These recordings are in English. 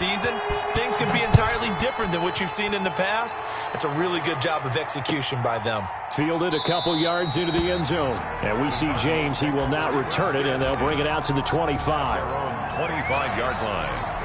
season, things can be entirely different than what you've seen in the past. It's a really good job of execution by them. Fielded a couple yards into the end zone. And we see James. He will not return it, and they'll bring it out to the 25. 25-yard line.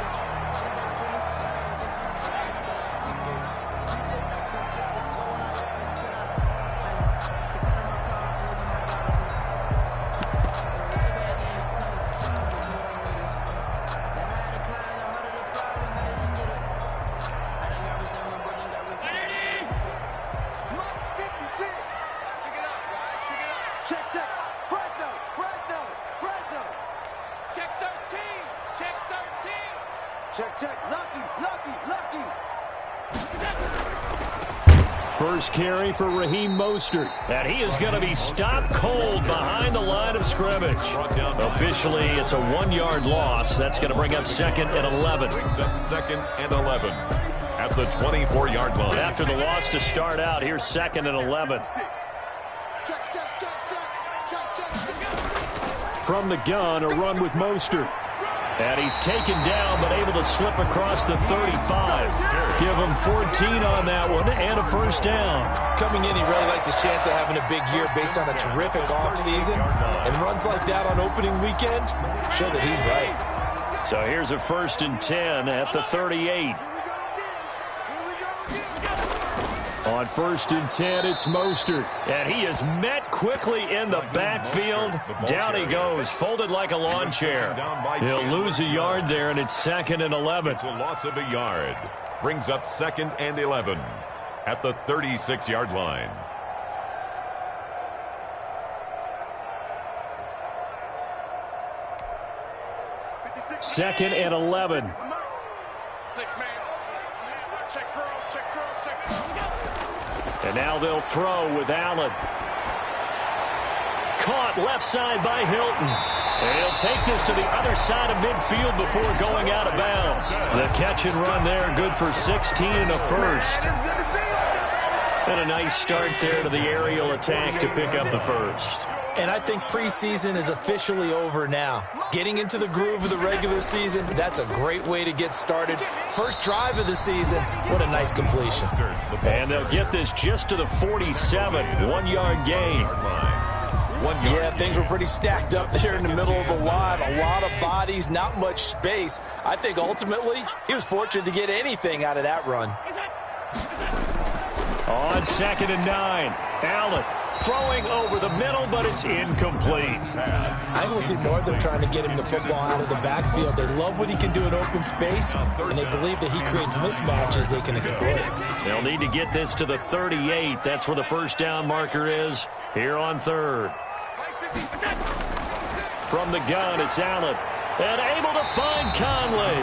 First carry for Raheem Mostert. And he is going to be stopped cold behind the line of scrimmage. Officially, it's a 1-yard loss. That's going to bring up 2nd and 11. Brings up 2nd and 11 at the 24-yard line. After the loss to start out, here's 2nd and 11. From the gun, a run with Mostert. And he's taken down, but able to slip across the 35. Give him 14 on that one, and a first down. Coming in, he really liked his chance of having a big year based on a terrific offseason. And runs like that on opening weekend show that he's right. So here's a 1st and 10 at the 38. On 1st and 10, it's Mostert. And he is met quickly in the backfield. Down he goes, folded like a lawn chair. He'll lose a yard there, and it's 2nd and 11. It's a loss of a yard. Brings up 2nd and 11 at the 36-yard line. Second and 11. 6-man. Check cross, check cross, check cross. And now they'll throw with Allen. Caught left side by Hilton. And he'll take this to the other side of midfield before going out of bounds. The catch and run there, good for 16 and a first. And a nice start there to the aerial attack to pick up the first. And I think preseason is officially over now. Getting into the groove of the regular season, that's a great way to get started. First drive of the season, what a nice completion. And they'll get this just to the 47, 1-yard gain. Yeah, things were pretty stacked up there in the middle of the line. A lot of bodies, not much space. I think ultimately he was fortunate to get anything out of that run. On 2nd and 9, Allen throwing over the middle, but it's incomplete. I think we'll see more of them trying to get him the football out of the backfield. They love what he can do in open space, and they believe that he creates mismatches they can exploit. They'll need to get this to the 38. That's where the first down marker is here on 3rd. From the gun, it's Allen. And able to find Conley.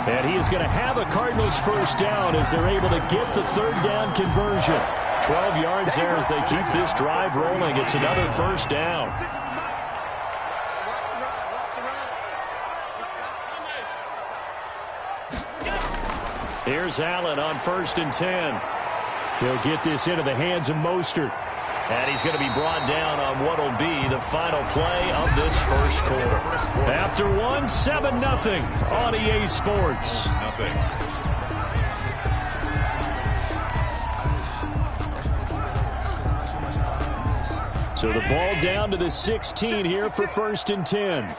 And he is going to have a Cardinals first down as they're able to get the 3rd down conversion. 12 yards there as they keep this drive rolling. It's another first down. Here's Allen on 1st and 10. He'll get this into the hands of Mostert. And he's going to be brought down on what will be the final play of this first quarter. After 7-0 on EA Sports. So the ball down to the 16 here for 1st and 10.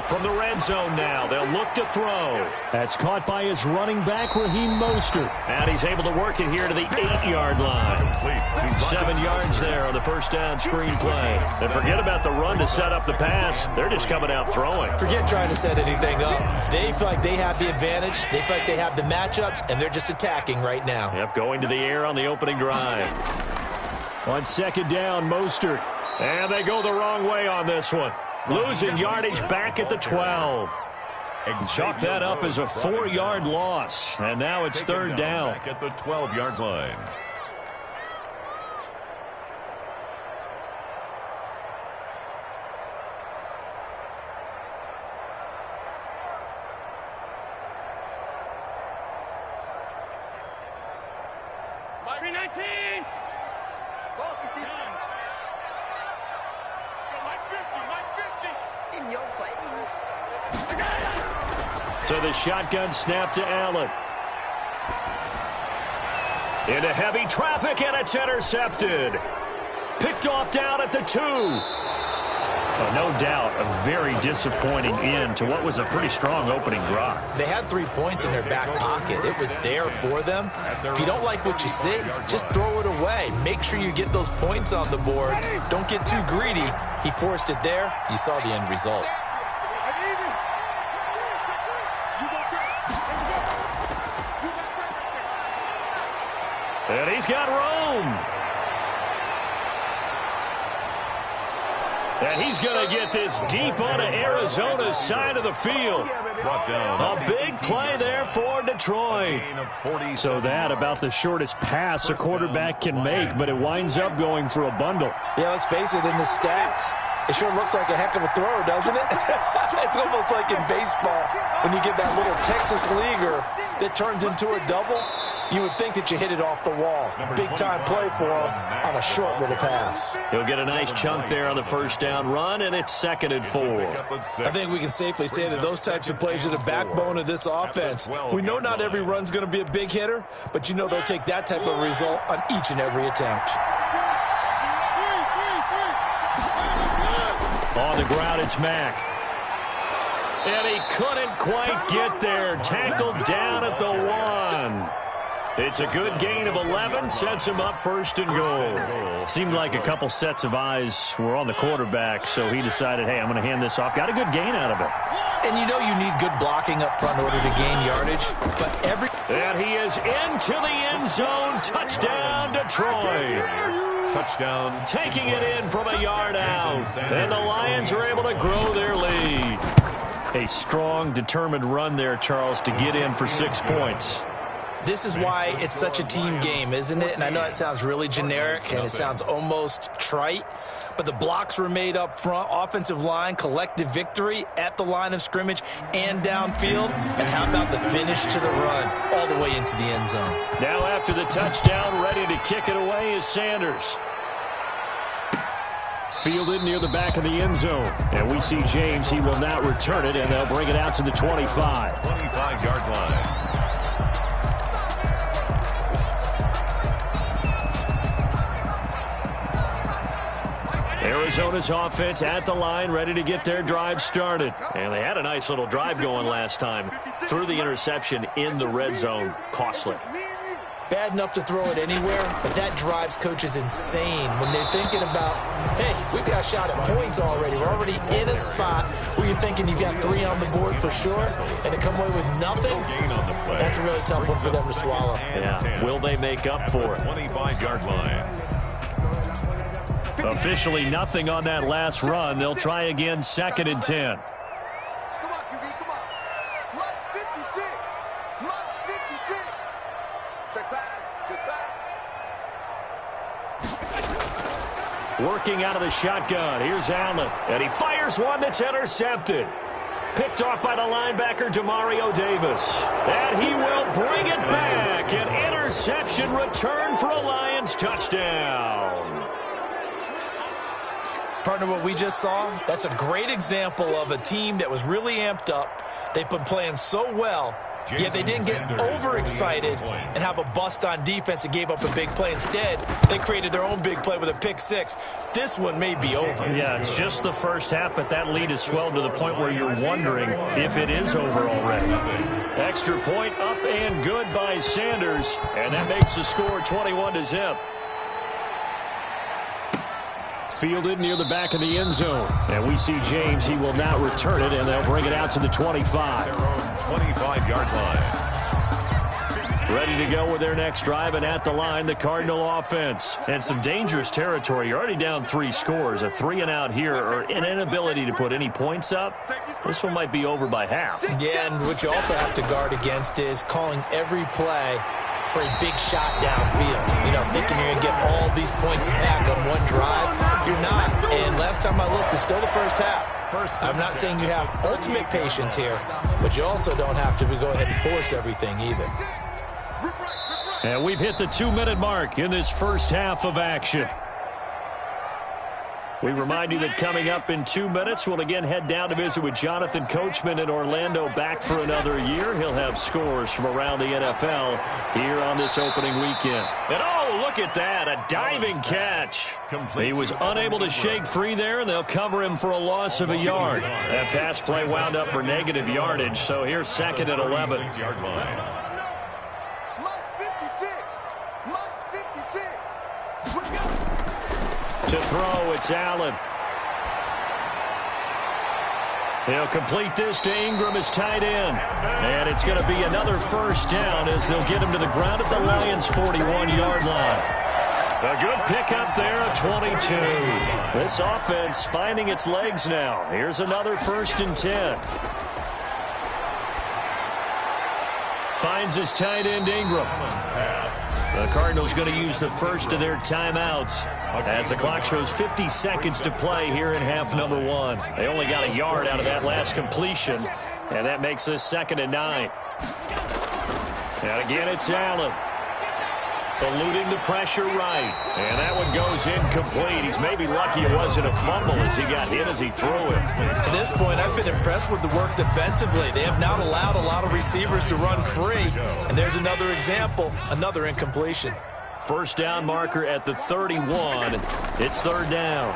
From the red zone now, they'll look to throw. That's caught by his running back, Raheem Mostert. And he's able to work it here to the 8-yard line. 7 yards there on the first down screen play. And forget about the run to set up the pass. They're just coming out throwing. Forget trying to set anything up. They feel like they have the advantage. They feel like they have the matchups, and they're just attacking right now. Yep, going to the air on the opening drive. On 2nd down, Mostert. And they go the wrong way on this one. Losing yardage back at the 12. And chalk that up as a 4-yard loss. And now it's 3rd down. Back at the 12-yard line. in your face. So the shotgun snap to Allen. Into heavy traffic, and it's intercepted. Picked off down at the 2. No doubt a very disappointing end to what was a pretty strong opening drive. They had 3 points in their back pocket. It was there for them. If you don't like what you see, just throw it away. Make sure you get those points on the board. Don't get too greedy. He forced it there. You saw the end result. And he's got room. And he's going to get this deep onto Arizona's side of the field. A big play there for Detroit. So that about the shortest pass a quarterback can make, but it winds up going for a bundle. Yeah, let's face it, in the stats, it sure looks like a heck of a throw, doesn't it? It's almost like in baseball when you get that little Texas leaguer that turns into a double. You would think that you hit it off the wall. Big-time play for him on a short little pass. He'll get a nice chunk there on the first down run, and it's 2nd and 4. I think we can safely say that those types of plays are the backbone of this offense. We know not every run's going to be a big hitter, but you know they'll take that type of result on each and every attempt. On the ground, it's Mack. And he couldn't quite get there. Tackled down at the 1. It's a good gain of 11, sets him up 1st and goal. Seemed like a couple sets of eyes were on the quarterback, so he decided, hey, I'm going to hand this off. Got a good gain out of it. And you know you need good blocking up front in order to gain yardage, but And he is into the end zone. Touchdown, Detroit. Touchdown. Taking it in from a yard out. And the Lions are able to grow their lead. A strong, determined run there, Charles, to get in for 6 points. This is why it's such a team game, isn't it? And I know it sounds really generic and it sounds almost trite, but the blocks were made up front, offensive line, collective victory at the line of scrimmage and downfield. And how about the finish to the run all the way into the end zone? Now after the touchdown, ready to kick it away is Sanders. Fielded near the back of the end zone. And we see James. He will not return it, and they'll bring it out to the 25. 25-yard line. Arizona's offense at the line, ready to get their drive started. And they had a nice little drive going last time. Threw the interception in the red zone. Costly. Bad enough to throw it anywhere, but that drives coaches insane when they're thinking about, hey, we've got a shot at points already. We're already in a spot where you're thinking you've got 3 on the board for sure, and to come away with nothing, that's a really tough one for them to swallow. Yeah, will they make up for it? 25-yard line. Officially nothing on that last run. They'll try again, 2nd and 10. Come on, QB, come on. Mark 56. Mark 56. Check pass. Check pass. Working out of the shotgun. Here's Allen. And he fires one that's intercepted. Picked off by the linebacker, Demario Davis. And he will bring it back. An interception return for a Lions touchdown. Partner, what we just saw, that's a great example of a team that was really amped up. They've been playing so well, yet they didn't get overexcited and have a bust on defense and gave up a big play. Instead, they created their own big play with a pick-6. This one may be over. Yeah, it's just the first half, but that lead has swelled to the point where you're wondering if it is over already. Extra point up and good by Sanders, and that makes the score 21-0. Fielded near the back of the end zone. And we see James. He will not return it, and they'll bring it out to the 25. Their own 25-yard line. Ready to go with their next drive, and at the line, the Cardinal offense. And some dangerous territory. You're already down 3 scores. A 3-and-out here, or an inability to put any points up. This one might be over by half. Yeah, and what you also have to guard against is calling every play for a big shot downfield. You know, thinking you're going to get all these points back on one drive. You're not. And last time I looked, it's still the first half. I'm not saying you have ultimate patience here, but you also don't have to go ahead and force everything either. And we've hit the 2-minute mark in this first half of action. We remind you that coming up in 2 minutes, we'll again head down to visit with Jonathan Coachman in Orlando, back for another year. He'll have scores from around the NFL here on this opening weekend. And oh, look at that, a diving catch. He was unable to shake free there, and they'll cover him for a loss of a yard. That pass play wound up for negative yardage, so here's 2nd and 11. To throw, it's Allen. He'll complete this to Ingram as tight end. And it's going to be another first down as they'll get him to the ground at the Lions' 41-yard line. A good pickup there, a 22. This offense finding its legs now. Here's another 1st and 10. Finds his tight end, Ingram. The Cardinals going to use the first of their timeouts as the clock shows 50 seconds to play here in half number 1. They only got a yard out of that last completion, and that makes this 2nd and 9. And again, it's Allen. Eluding the pressure right. And that one goes incomplete. He's maybe lucky it wasn't a fumble as he got hit as he threw it. To this point, I've been impressed with the work defensively. They have not allowed a lot of receivers to run free. And there's another example, another incompletion. First down marker at the 31. It's 3rd down.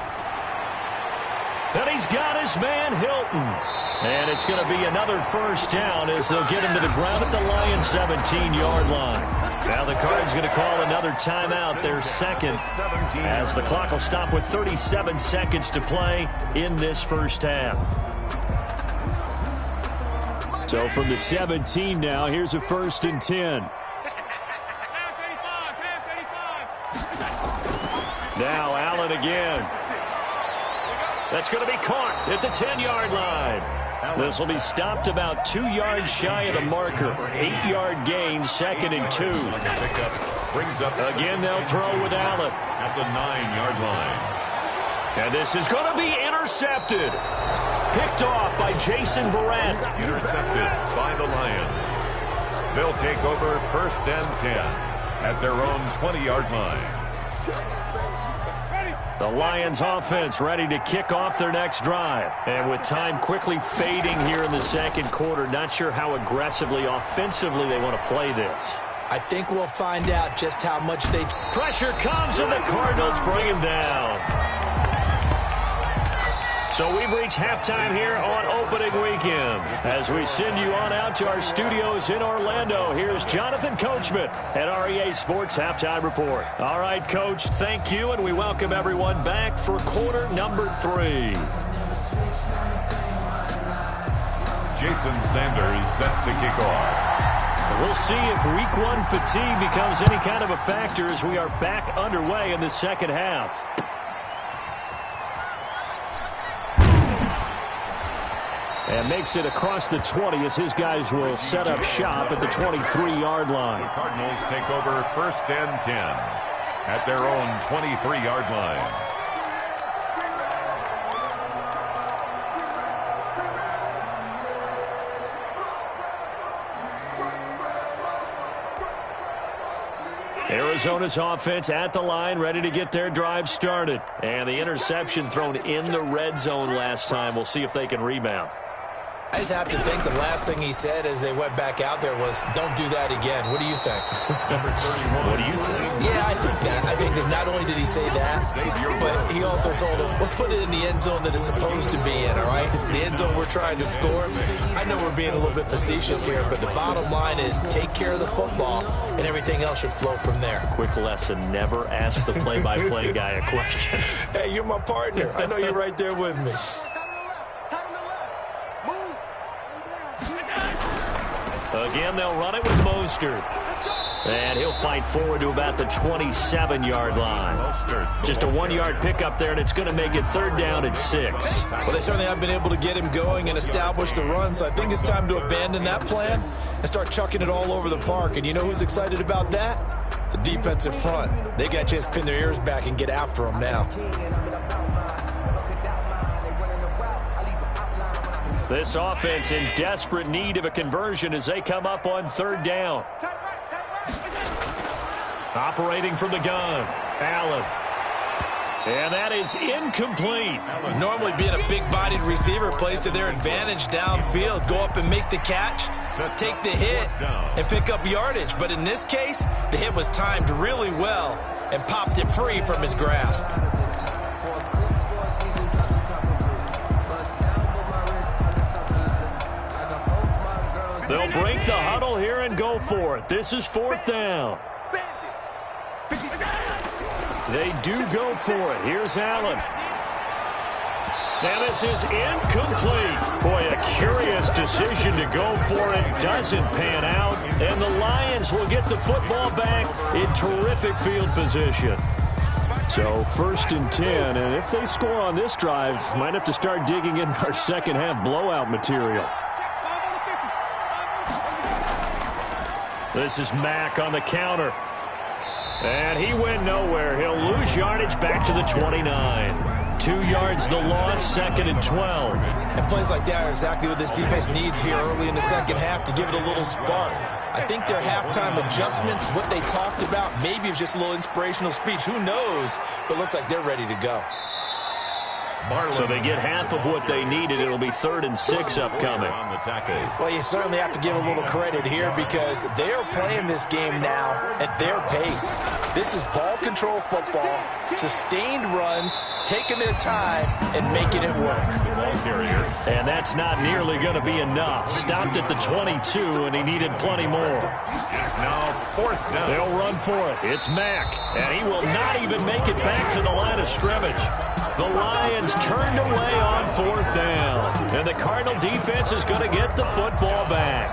And he's got his man, Hilton. And it's going to be another first down as they'll get him to the ground at the Lions' 17-yard line. Now the Cards going to call another timeout, their 2nd, as the clock will stop with 37 seconds to play in this first half. So from the 17 now, here's a 1st and 10. Now Allen again. That's going to be caught at the 10-yard line. This will be stopped about 2 yards shy of the marker. 8-yard gain, 2nd and 2. Again, they'll throw with Allen at the 9-yard line. And this is going to be intercepted. Picked off by Jason Verrett. Intercepted by the Lions. They'll take over 1st and 10 at their own 20-yard line. The Lions offense ready to kick off their next drive. And with time quickly fading here in the 2nd quarter, not sure how aggressively, offensively they want to play this. I think we'll find out just how much they... Pressure comes and the Cardinals bring him down. So we've reached halftime here on opening weekend. As we send you on out to our studios in Orlando, here's Jonathan Coachman at REA Sports Halftime Report. All right, Coach, thank you, and we welcome everyone back for quarter number 3. Jason Sanders set to kick off. We'll see if week 1 fatigue becomes any kind of a factor as we are back underway in the 2nd half. And makes it across the 20 as his guys will set up shop at the 23-yard line. The Cardinals take over 1st and 10 at their own 23-yard line. Arizona's offense at the line, ready to get their drive started. And the interception thrown in the red zone last time. We'll see if they can rebound. I just have to think the last thing he said as they went back out there was, don't do that again. What do you think? Number 31. What do you think? Yeah, I think that. I think that not only did he say that, but he also told him, let's put it in the end zone that it's supposed to be in, all right? The end zone we're trying to score. I know we're being a little bit facetious here, but the bottom line is take care of the football, and everything else should flow from there. Quick lesson, never ask the play-by-play guy a question. Hey, you're my partner. I know you're right there with me. Again, they'll run it with Mostert. And he'll fight forward to about the 27-yard line. Just a 1-yard pickup there, and it's going to make it 3rd down and 6. Well, they certainly have been able to get him going and establish the run, so I think it's time to abandon that plan and start chucking it all over the park. And you know who's excited about that? The defensive front. They got a chance to pin their ears back and get after him now. This offense in desperate need of a conversion as they come up on 3rd down. Operating from the gun, Allen. And that is incomplete. Normally being a big-bodied receiver plays to their advantage downfield. Go up and make the catch, take the hit, and pick up yardage. But in this case, the hit was timed really well and popped it free from his grasp. They'll break the huddle here and go for it. This is 4th down. They do go for it. Here's Allen. And this is incomplete. Boy, a curious decision to go for it. Doesn't pan out. And the Lions will get the football back in terrific field position. So 1st and 10. And if they score on this drive, might have to start digging in our second half blowout material. This is Mack on the counter. And he went nowhere. He'll lose yardage back to the 29. 2 yards the loss, 2nd and 12. And plays like that are exactly what this defense needs here early in the second half to give it a little spark. I think their halftime adjustments, what they talked about, maybe it was just a little inspirational speech. Who knows? But it looks like they're ready to go. So they get half of what they needed. It'll be 3rd and 6 upcoming. Well, you certainly have to give a little credit here because they are playing this game now at their pace. This is ball control football, sustained runs, taking their time, and making it work. And that's not nearly going to be enough. Stopped at the 22, and he needed plenty more. It's now 4th down. They'll run for it. It's Mack, and he will not even make it back to the line of scrimmage. The Lions turned away on 4th down. And the Cardinal defense is going to get the football back.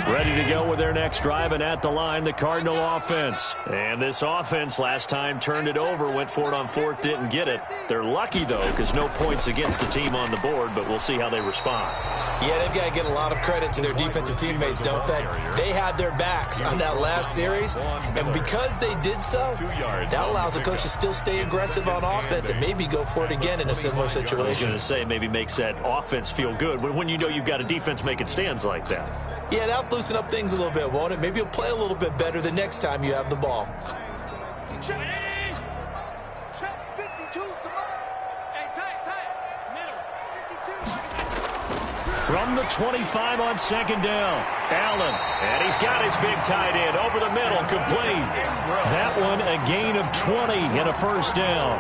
Ready to go with their next drive, and at the line, the Cardinal offense. And this offense last time turned it over, went for it on 4th, didn't get it. They're lucky, though, because no points against the team on the board, but we'll see how they respond. Yeah, they've got to get a lot of credit to their defensive teammates, don't they? They had their backs on that last series, and because they did so, that allows the coach to still stay aggressive on offense and maybe go for it again in a similar situation. I was going to say, maybe makes that offense feel good when you know you've got a defense making stands like that. Yeah, that'll loosen up things a little bit, won't it? Maybe you'll play a little bit better the next time you have the ball. Check. Check. 52's the line. Hey, tight. Middle. 52. From the 25 on 2nd down, Allen. And he's got his big tight end over the middle, complete. That one a gain of 20 and a 1st down.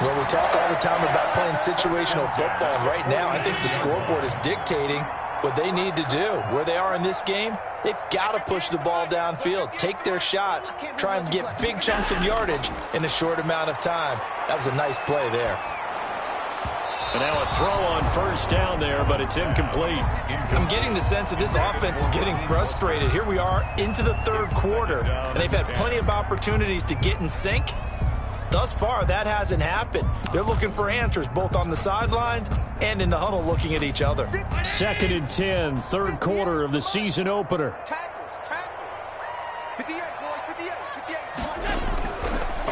Well, we talk all the time about playing situational football. Right now, I think the scoreboard is dictating what they need to do. Where they are in this game, they've got to push the ball downfield, take their shots, try and get big chunks of yardage in a short amount of time. That was a nice play there. And now a throw on 1st down there, but it's incomplete. I'm getting the sense that this offense is getting frustrated. Here we are into the 3rd quarter, and they've had plenty of opportunities to get in sync. Thus far, that hasn't happened. They're looking for answers both on the sidelines and in the huddle looking at each other. 2nd and 10, 3rd quarter of the season opener. Tackle. 58, boys, 58.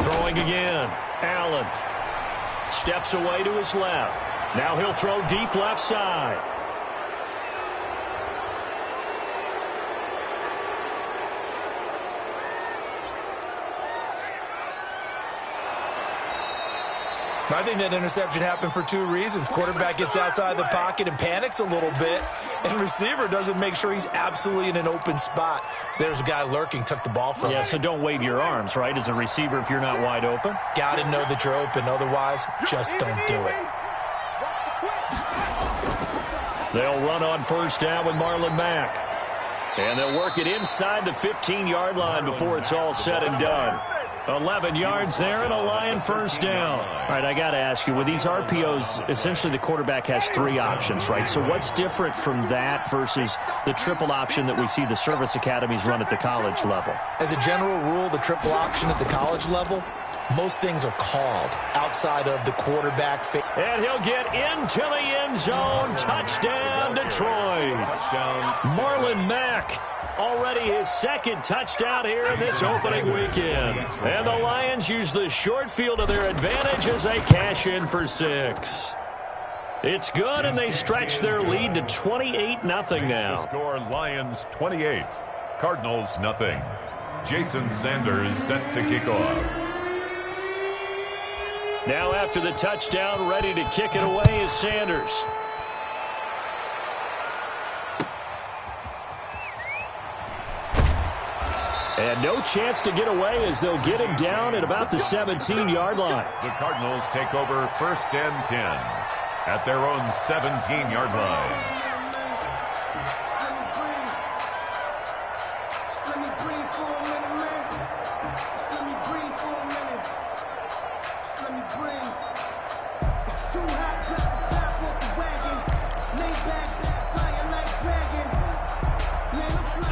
Throwing again. Allen steps away to his left. Now he'll throw deep left side. I think that interception happened for 2 reasons. Quarterback gets outside the pocket and panics a little bit, and receiver doesn't make sure he's absolutely in an open spot. So there's a guy lurking, took the ball from him. Yeah, so don't wave your arms, right, as a receiver if you're not wide open. Got to know that you're open. Otherwise, just don't do it. They'll run on 1st down with Marlon Mack. And they'll work it inside the 15-yard line before it's all said and done. 11 yards there and a Lion 1st down. All right, I got to ask you, with these RPOs, essentially the quarterback has 3 options, right? So what's different from that versus the triple option that we see the service academies run at the college level? As a general rule, the triple option at the college level, most things are called outside of the quarterback. And he'll get into the end zone. Touchdown, Detroit. Touchdown. Marlon Mack. Already his 2nd touchdown here in this opening weekend. And the Lions use the short field to their advantage as they cash in for 6. It's good, and they stretch their lead to 28-0 now. The score, Lions 28, Cardinals nothing. Jason Sanders set to kick off. Now after the touchdown, ready to kick it away is Sanders. And no chance to get away as they'll get him down at about the 17-yard line. The Cardinals take over 1st and 10 at their own 17-yard line.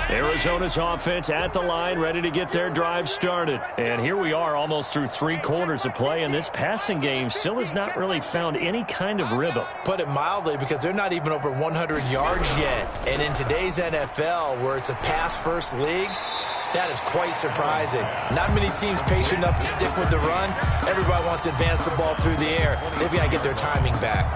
Arizona's offense at the line, ready to get their drive started. And here we are almost through 3 quarters of play, and this passing game still has not really found any kind of rhythm. Put it mildly, because they're not even over 100 yards yet. And in today's NFL, where it's a pass-first league, that is quite surprising. Not many teams patient enough to stick with the run. Everybody wants to advance the ball through the air. They've got to get their timing back.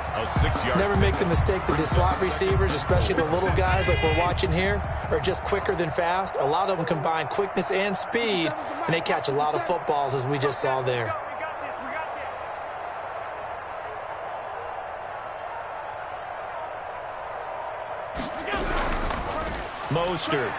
Never make the mistake that the slot receivers, especially the little guys like we're watching here, are just quicker than fast. A lot of them combine quickness and speed, and they catch a lot of footballs, as we just saw there. Mostert.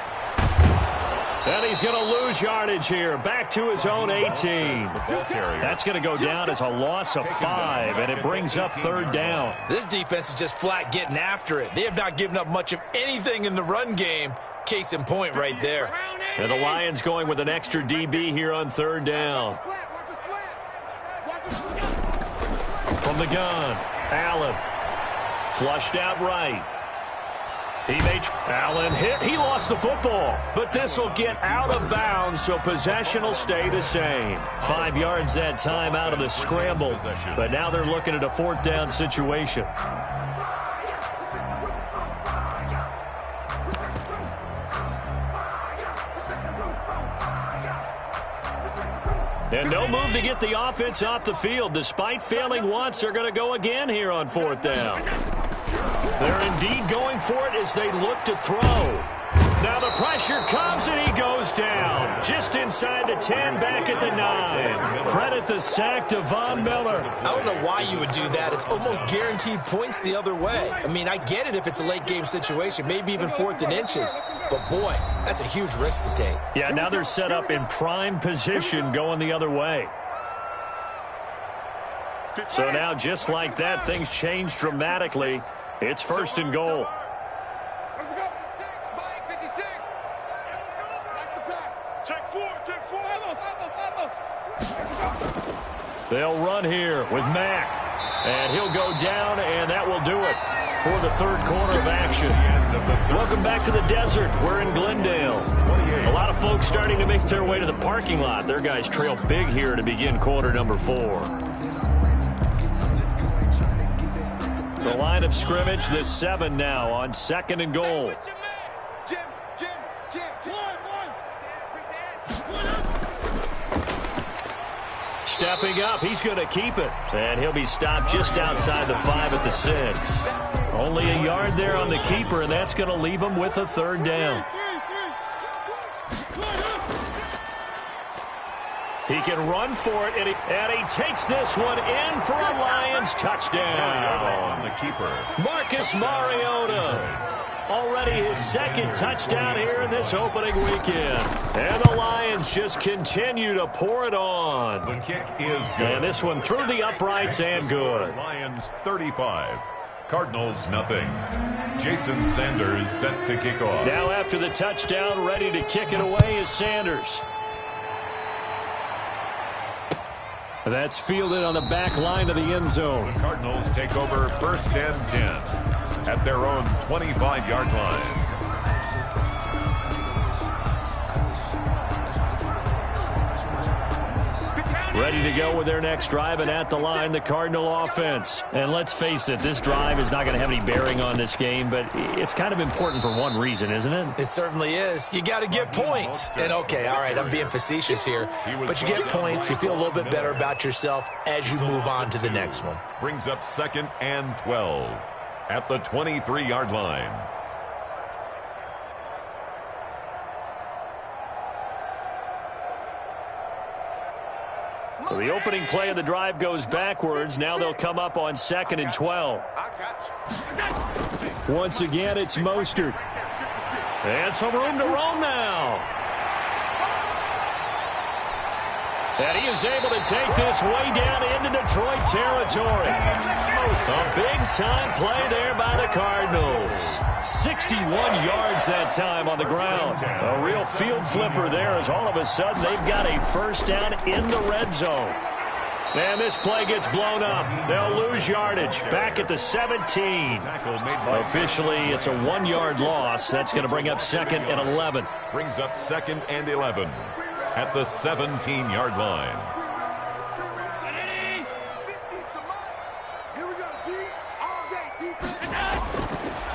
And he's going to lose yardage here. Back to his own 18. That's going to go down as a loss of 5, and it brings up 3rd down. This defense is just flat getting after it. They have not given up much of anything in the run game. Case in point right there. And the Lions going with an extra DB here on 3rd down. From the gun, Allen. Flushed out right. Allen hit. He lost the football. But this will get out of bounds, so possession will stay the same. 5 yards that time out of the scramble. But now they're looking at a 4th down situation. And no move to get the offense off the field. Despite failing once, they're going to go again here on 4th down. They're indeed going for it as they look to throw. Now the pressure comes, and he goes down. Just inside the 10, back at the 9. Credit the sack to Von Miller. I don't know why you would do that. It's almost guaranteed points the other way. I mean, I get it if it's a late-game situation, maybe even 4th and inches. But, boy, that's a huge risk to take. Yeah, now they're set up in prime position going the other way. So now, just like that, things change dramatically. It's 1st and goal. They'll run here with Mack. And he'll go down, and that will do it for the 3rd quarter of action. Welcome back to the desert. We're in Glendale. A lot of folks starting to make their way to the parking lot. Their guys trail big here to begin quarter number 4. The line of scrimmage, this 7 now on 2nd and goal. Stepping up, he's going to keep it. And he'll be stopped just outside the 5 at the 6. Only a yard there on the keeper, and that's going to leave him with a 3rd down. He can run for it, and he takes this one in for a Lions touchdown. The keeper, Marcus Mariota. Already his 2nd touchdown here in this opening weekend. And the Lions just continue to pour it on. The kick is good. And this one through the uprights and good. Lions 35, Cardinals nothing. Jason Sanders set to kick off. Now after the touchdown, ready to kick it away is Sanders. That's fielded on the back line of the end zone. The Cardinals take over 1st and 10 at their own 25-yard line. Ready to go with their next drive, and at the line, the Cardinal offense. And let's face it, this drive is not going to have any bearing on this game, but it's kind of important for one reason, isn't it? It certainly is. You got to get points. And, okay, all right, I'm being facetious here, but you get points, you feel a little bit better about yourself as you move on to the next one. Brings up 2nd and 12 at the 23-yard line. So the opening play of the drive goes backwards. Now they'll come up on 2nd and 12. Once again, it's Mostert. And some room to roam now. And he is able to take this way down into Detroit territory. A big-time play there by the Cardinals. 61 yards that time on the ground. A real field flipper there as all of a sudden they've got a first down in the red zone. And this play gets blown up. They'll lose yardage back at the 17. Officially, it's a 1-yard loss. That's going to bring up 2nd and 11. Brings up 2nd and 11 at the 17-yard line.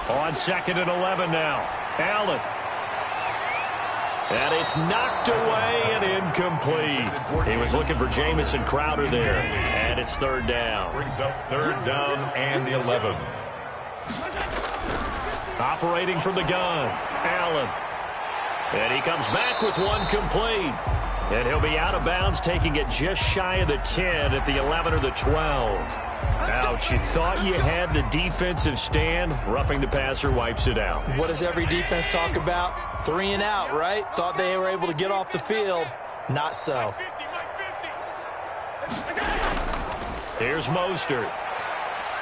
On 2nd and 11 now. Allen. And it's knocked away and incomplete. He was looking for Jamison Crowder there. And it's 3rd down. Brings up 3rd down and 11. Operating from the gun. Allen. And he comes back with one complete. And he'll be out of bounds, taking it just shy of the 10 at the 11 or the 12. Ouch, you thought you had the defensive stand. Roughing the passer wipes it out. What does every defense talk about? 3 and out, right? Thought they were able to get off the field. Not so. Here's Mostert.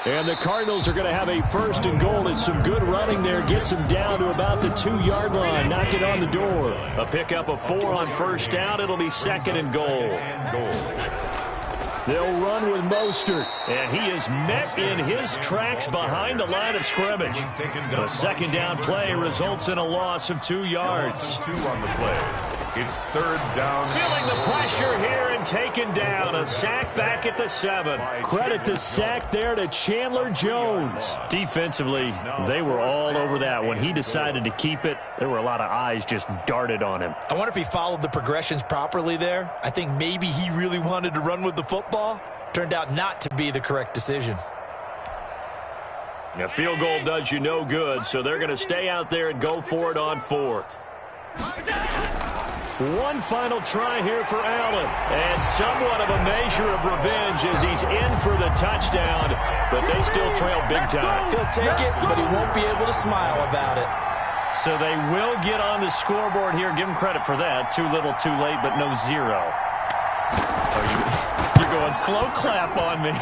And the Cardinals are going to have a 1st and goal as some good running there gets them down to about the 2-yard line. Knock it on the door. A pickup of 4 on 1st down. It'll be 2nd and goal. They'll run with Mostert, and he is met in his tracks behind the line of scrimmage. A 2nd down play results in a loss of 2 yards. 2 on the play. It's 3rd down. Feeling the pressure here and taken down. A sack back at the 7. Credit the sack there to Chandler Jones. Defensively, they were all over that. When he decided to keep it, there were a lot of eyes just darted on him. I wonder if he followed the progressions properly there. I think maybe he really wanted to run with the football. Turned out not to be the correct decision. A field goal does you no good, so they're going to stay out there and go for it on 4th. One final try here for Allen. And somewhat of a measure of revenge as he's in for the touchdown. But they still trail big time. He'll take it, but he won't be able to smile about it. So they will get on the scoreboard here. Give him credit for that. Too little, too late, but no 0. You're going slow clap on me.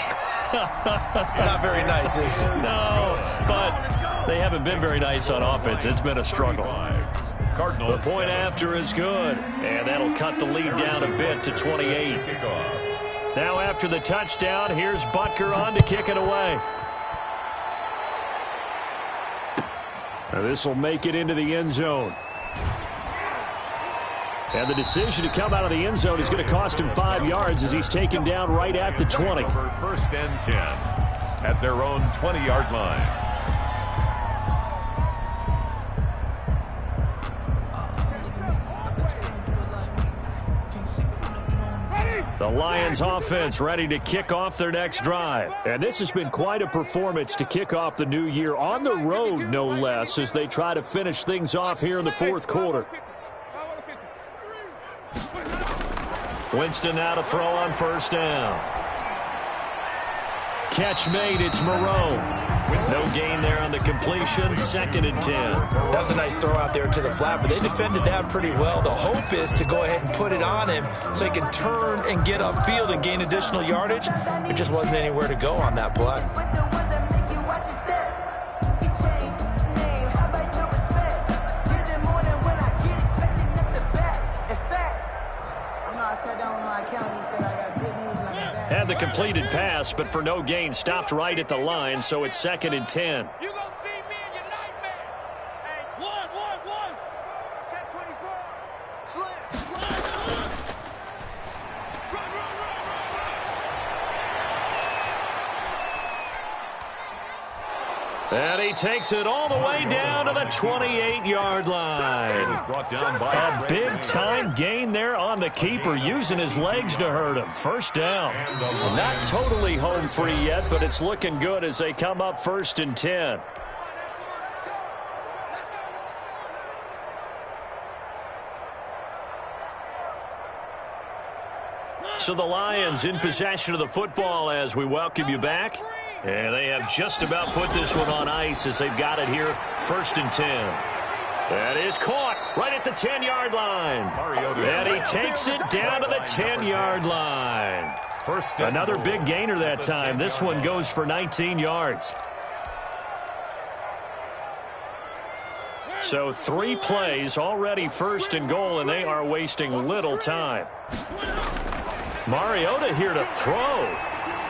Not very nice, is it? No, but they haven't been very nice on offense. It's been a struggle. The point after is good, and that'll cut the lead down a bit to 28. Now after the touchdown, here's Butker on to kick it away. Now this will make it into the end zone. And the decision to come out of the end zone is going to cost him 5 yards as he's taken down right at the 20. 1st and 10 at their own 20-yard line. The Lions offense ready to kick off their next drive. And this has been quite a performance to kick off the new year on the road, no less, as they try to finish things off here in the 4th quarter. Winston now to throw on 1st down. Catch made, it's Moreau. No gain there on the completion, 2nd and 10. That was a nice throw out there to the flat, but they defended that pretty well. The hope is to go ahead and put it on him so he can turn and get upfield and gain additional yardage. There just wasn't anywhere to go on that play. Had the completed pass, but for no gain, stopped right at the line, so it's 2nd and 10. You gonna see me in your nightmares. Hey, one. Check 24. Slam. And he takes it all the way down to the 28-yard line. Brought down by A big-time gain there on the keeper, using his legs to hurt him. First down. Not totally home free yet, but it's looking good as they come up 1st and 10. So the Lions in possession of the football as we welcome you back. And they have just about put this one on ice as they've got it here, 1st and 10. That is caught right at the 10-yard line. And he takes it down to the 10-yard line. Another big gainer that time. This one goes for 19 yards. So 3 plays, already 1st and goal, and they are wasting little time. Mariota here to throw.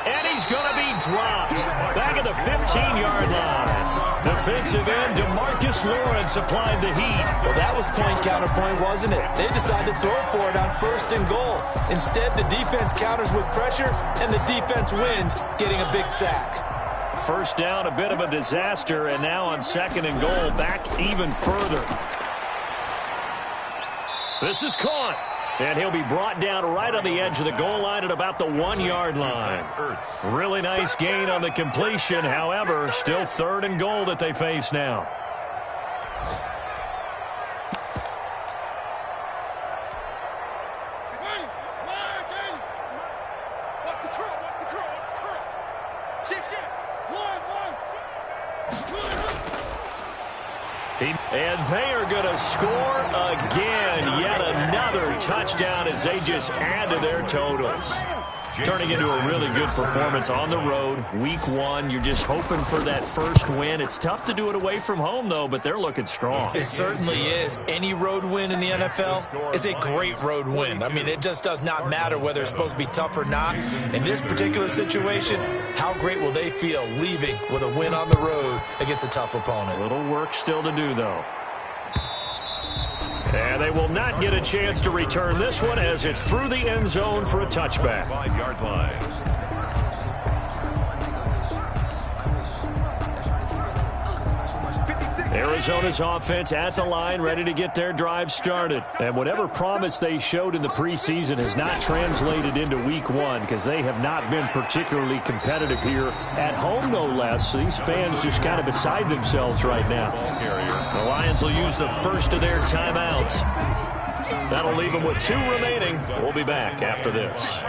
And he's going to be dropped. Back at the 15-yard line. Defensive end DeMarcus Lawrence applied the heat. Well, that was point counterpoint, wasn't it? They decided to throw for it on 1st and goal. Instead, the defense counters with pressure, and the defense wins, getting a big sack. First down, a bit of a disaster, and now on 2nd and goal, back even further. This is caught. And he'll be brought down right on the edge of the goal line at about the 1-yard line. Really nice gain on the completion. However, still 3rd and goal that they face now. And they are going to score again. Yet another touchdown as they just add to their totals. Turning into a really good performance on the road. Week 1, you're just hoping for that first win. It's tough to do it away from home, though, but they're looking strong. It certainly is. Any road win in the NFL is a great road win. I mean, it just does not matter whether it's supposed to be tough or not. In this particular situation, how great will they feel leaving with a win on the road against a tough opponent? A little work still to do, though. And they will not get a chance to return this one as it's through the end zone for a touchback. 5-yard line. Arizona's offense at the line, ready to get their drive started. And whatever promise they showed in the preseason has not translated into week 1 because they have not been particularly competitive here at home, no less. So these fans just kind of beside themselves right now. The Lions will use the first of their timeouts. That'll leave them with 2 remaining. We'll be back after this.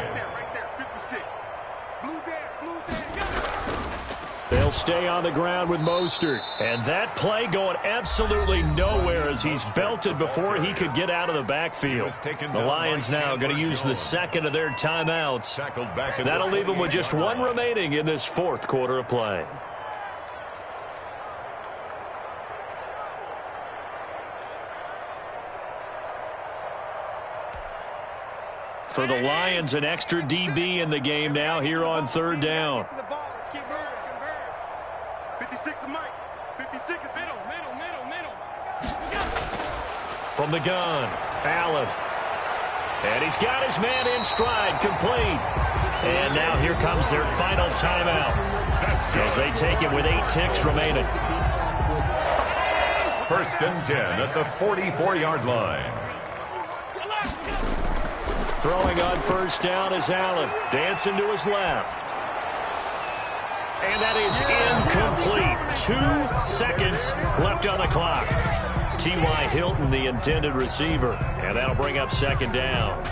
They'll stay on the ground with Mostert. And that play going absolutely nowhere as he's belted before he could get out of the backfield. The Lions now going to use the second of their timeouts. That'll leave them with just 1 remaining in this 4th quarter of play. For the Lions, an extra DB in the game now here on 3rd down. 56 is Mike. 56 is middle. From the gun, Allen. And he's got his man in stride, complete. And now here comes their final timeout as they take it with 8 ticks remaining. 1st and 10 at the 44-yard line. Throwing on 1st down is Allen. Dancing to his left. And that is incomplete. 2 seconds left on the clock. T.Y. Hilton, the intended receiver. And that'll bring up 2nd down.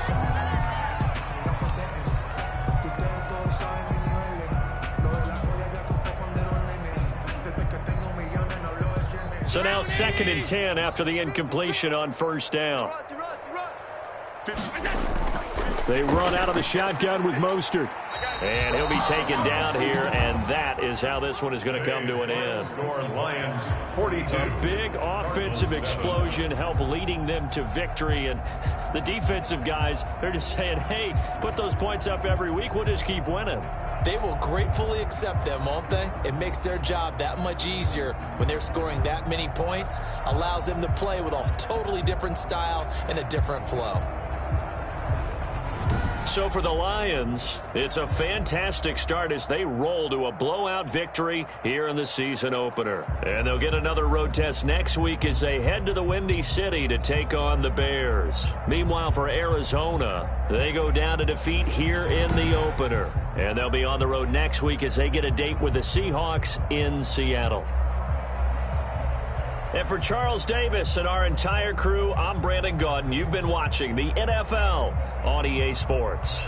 So now 2nd and 10 after the incompletion on 1st down. They run out of the shotgun with Mostert. And he'll be taken down here, and that is how this one is going to come to an end. Lions 42. A big offensive explosion helped leading them to victory, and the defensive guys, they're just saying, hey, put those points up every week, we'll just keep winning. They will gratefully accept them, won't they? It makes their job that much easier when they're scoring that many points, allows them to play with a totally different style and a different flow. So for the Lions, it's a fantastic start as they roll to a blowout victory here in the season opener. And they'll get another road test next week as they head to the Windy City to take on the Bears. Meanwhile, for Arizona, they go down to defeat here in the opener. And they'll be on the road next week as they get a date with the Seahawks in Seattle. And for Charles Davis and our entire crew, I'm Brandon Gaudin. You've been watching the NFL on EA Sports.